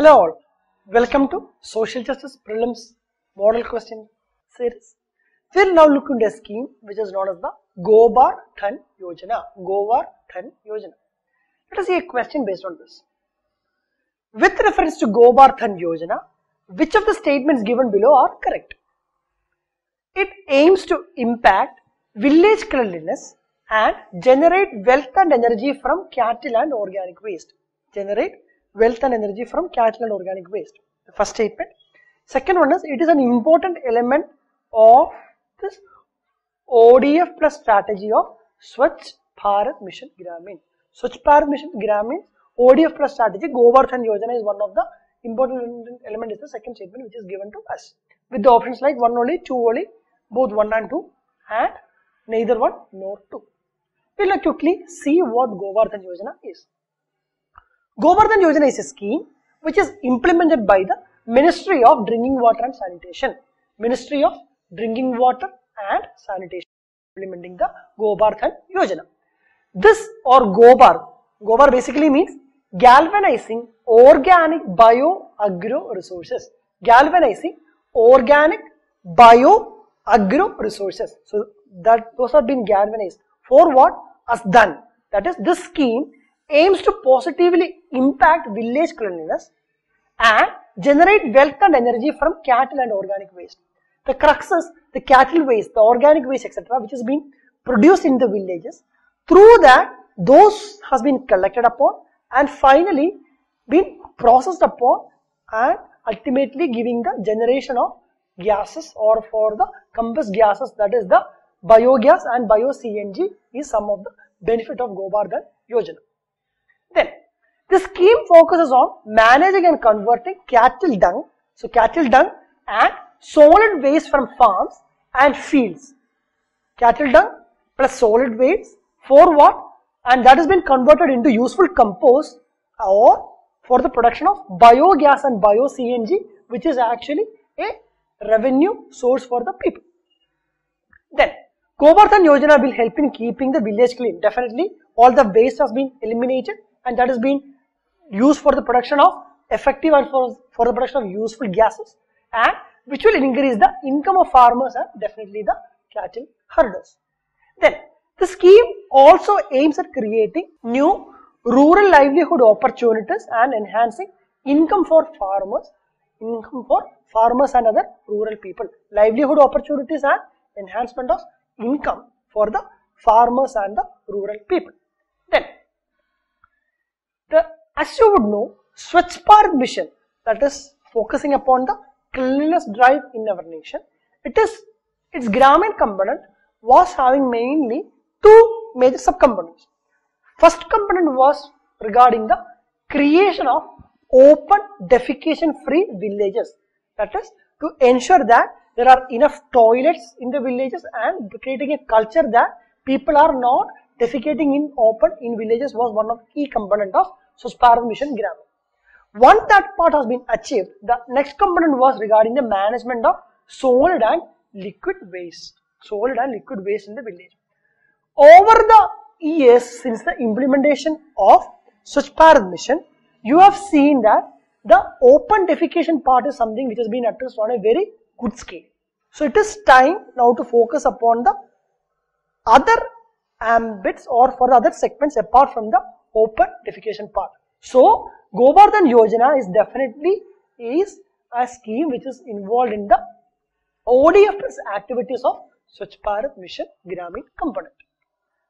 Hello all, welcome to Social Justice Prelims Model Question Series. We will now look into a scheme which is known as the Gobar Dhan Yojana. Gobar Dhan Yojana. Let us see a question based on this. With reference to Gobar Dhan Yojana, which of the statements given below are correct? It aims to impact village cleanliness and generate wealth and energy from cattle and organic waste. Generate wealth and energy from cattle and organic waste. The first statement. Second one is, it is an important element of this ODF plus strategy of Swachh Bharat Mission Gramin. Swachh Bharat Mission Gramin ODF plus strategy, Gobar Dhan Yojana is one of the important element, is the second statement which is given to us. With the options like 1 only, 2 only, both 1 and 2 and neither 1 nor 2. We will quickly see what Gobar Dhan Yojana is. Gobar Dhan Yojana is a scheme which is implemented by the Ministry of Drinking Water and Sanitation. Ministry of Drinking Water and Sanitation implementing the Gobar Dhan Yojana. This or Gobar basically means galvanizing organic bio-agro resources. Galvanizing organic bio-agro resources. So that those have been galvanized. For what? As done. That is, this scheme aims to positively impact village cleanliness and generate wealth and energy from cattle and organic waste. The crux is the cattle waste, the organic waste, etc., which has been produced in the villages. Through that, those has been collected upon and finally been processed upon and ultimately giving the generation of gases or for the combust gases, that is the biogas and bio-CNG is some of the benefit of Gobar Dhan Yojana. Then, the scheme focuses on managing and converting cattle dung, so cattle dung and solid waste from farms and fields. Cattle dung plus solid waste for what? And that has been converted into useful compost or for the production of biogas and bio-CNG, which is actually a revenue source for the people. Then, Gobar Dhan Yojana will help in keeping the village clean. Definitely, all the waste has been eliminated and that has been used for the production of effective and for the production of useful gases, and which will increase the income of farmers and definitely the cattle herders. Then, the scheme also aims at creating new rural livelihood opportunities and enhancing income for farmers and other rural people. Livelihood opportunities and enhancement of income for the farmers and the rural people. Then, as you would know, Swachh Bharat Mission, that is focusing upon the cleanliness drive in our nation, its Gramin component was having mainly two major subcomponents. First component was regarding the creation of open defecation free villages, that is to ensure that there are enough toilets in the villages and creating a culture that people are not defecating in open in villages was one of the key component of Swachh Bharat Mission Gramin. Once that part has been achieved, the next component was regarding the management of solid and liquid waste. Solid and liquid waste in the village. Over the years since the implementation of Swachh Bharat Mission, you have seen that the open defecation part is something which has been addressed on a very good scale. So it is time now to focus upon the other ambits or for the other segments apart from the open defecation part. So Gobar Dhan Yojana is definitely a scheme which is involved in the ODF activities of Swachh Bharat Mission Gramin component.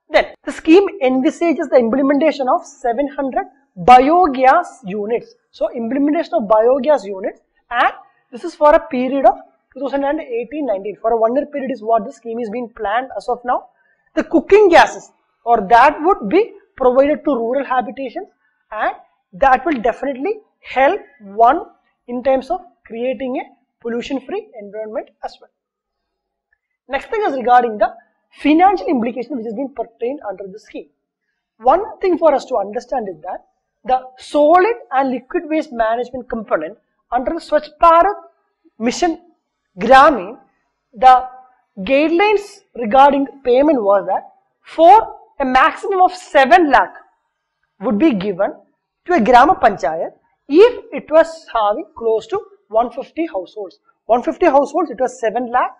Then the scheme envisages the implementation of 700 biogas units. So implementation of biogas units, and this is for a period of 2018-19. For a 1 year period is what the scheme is being planned as of now. The cooking gases or that would be provided to rural habitations and that will definitely help one in terms of creating a pollution free environment as well. Next thing is regarding the financial implication which has been pertained under the scheme. One thing for us to understand is that the solid and liquid waste management component under the Swachh Bharat Mission Gramin, the guidelines regarding payment was that for a maximum of 7 lakh would be given to a Grama Panchayat If it was having close to 150 households, 150 households, it was 7 lakh,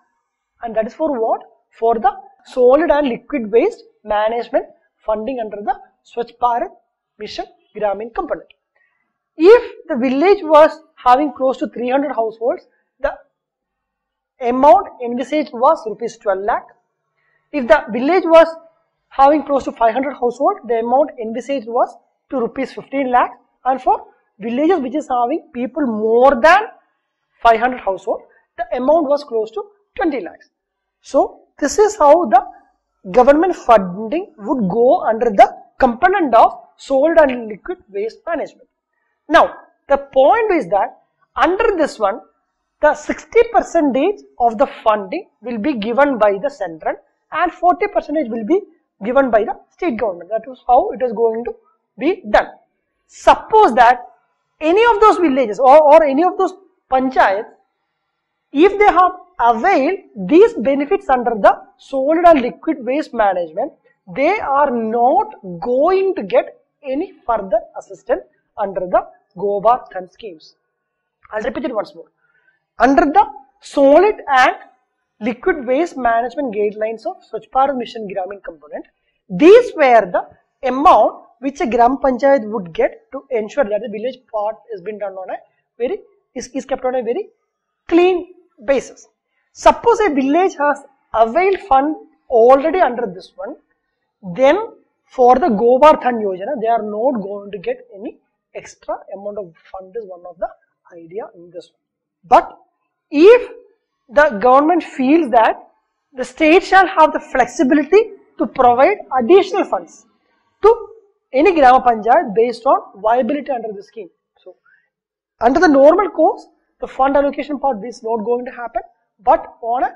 and that is for what? For the solid and liquid waste management funding under the Swachh Bharat Mission Gramin component. If the village was having close to 300 households, the amount envisaged was rupees 12 lakh. If the village was having close to 500 households, the amount envisaged was to rupees 15 lakh, and for villages which is having people more than 500 households, the amount was close to 20 lakhs. So this is how the government funding would go under the component of solid and liquid waste management. Now the point is that under this one, the 60% of the funding will be given by the central and 40% will be given by the state government. That is how it is going to be done. Suppose that any of those villages or any of those panchayats, if they have availed these benefits under the solid and liquid waste management, they are not going to get any further assistance under the Gobar Dhan schemes. I'll repeat it once more. Under the solid and liquid waste management guidelines of Swachh Bharat Mission Gramin component, these were the amount which a Gram Panchayat would get to ensure that the village part has been done on a is kept on a very clean basis. Suppose a village has availed fund already under this one, then for the Gobar Dhan Yojana, they are not going to get any extra amount of fund is one of the idea in this one. But if the government feels that the state shall have the flexibility to provide additional funds to any Grama Panchayat based on viability under the scheme. So, under the normal course, the fund allocation part is not going to happen, but on an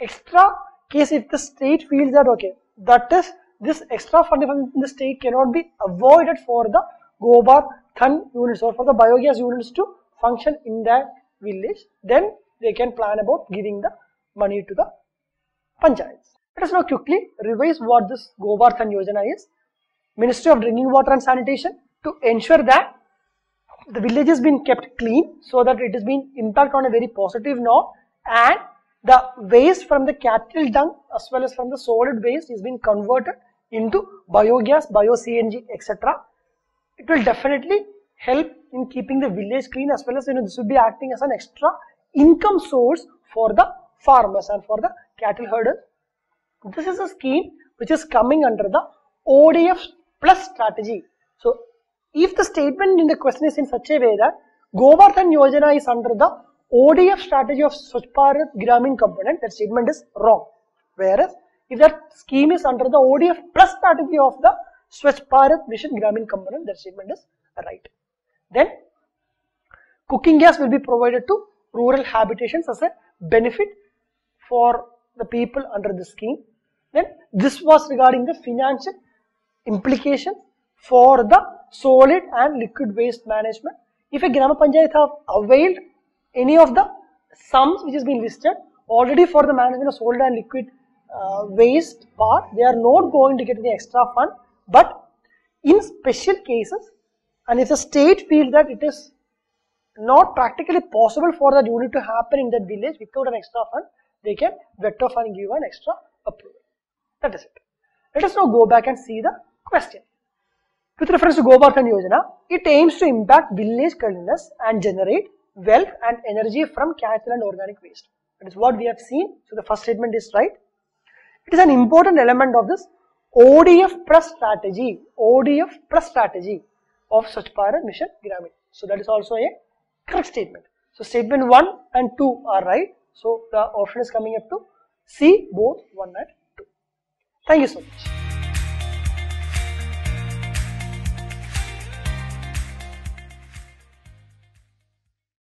extra case, if the state feels that okay, that is this extra funding from the state cannot be avoided for the Gobar Dhan units or for the biogas units to function in that village, then they can plan about giving the money to the panchayats. Let us now quickly revise what this Gobar Dhan Yojana is. Ministry of Drinking Water and Sanitation to ensure that the village has been kept clean so that it has been impact on a very positive note, and the waste from the cattle dung as well as from the solid waste is being converted into biogas, bio-CNG, etc. It will definitely help in keeping the village clean, as well as this will be acting as an extra income source for the farmers and for the cattle herders. This is a scheme which is coming under the ODF plus strategy. So, if the statement in the question is in such a way that Gobar Dhan Yojana is under the ODF strategy of Swachh Bharat Gramin component, that statement is wrong. Whereas, if that scheme is under the ODF plus strategy of the Swachh Bharat Mission Gramin component, that statement is right. Then, cooking gas will be provided to rural habitations as a benefit for the people under the scheme. Then, this was regarding the financial implication for the solid and liquid waste management. If a Grama Panchayat have availed any of the sums which has been listed already for the management of solid and liquid waste part, they are not going to get any extra fund. But in special cases, and if the state feels that it is not practically possible for that unit to happen in that village without an extra fund, they can veto off and give an extra approval. That is it. Let us now go back and see the question. With reference to Gobar Dhan Yojana, it aims to impact village cleanliness and generate wealth and energy from cattle and organic waste. That is what we have seen. So the first statement is right. It is an important element of this ODF plus strategy of Swachh Bharat Mission Gramin. So that is also a correct statement. So statement 1 and 2 are right. So the option is coming up to C, both 1 and 2. Thank you so much.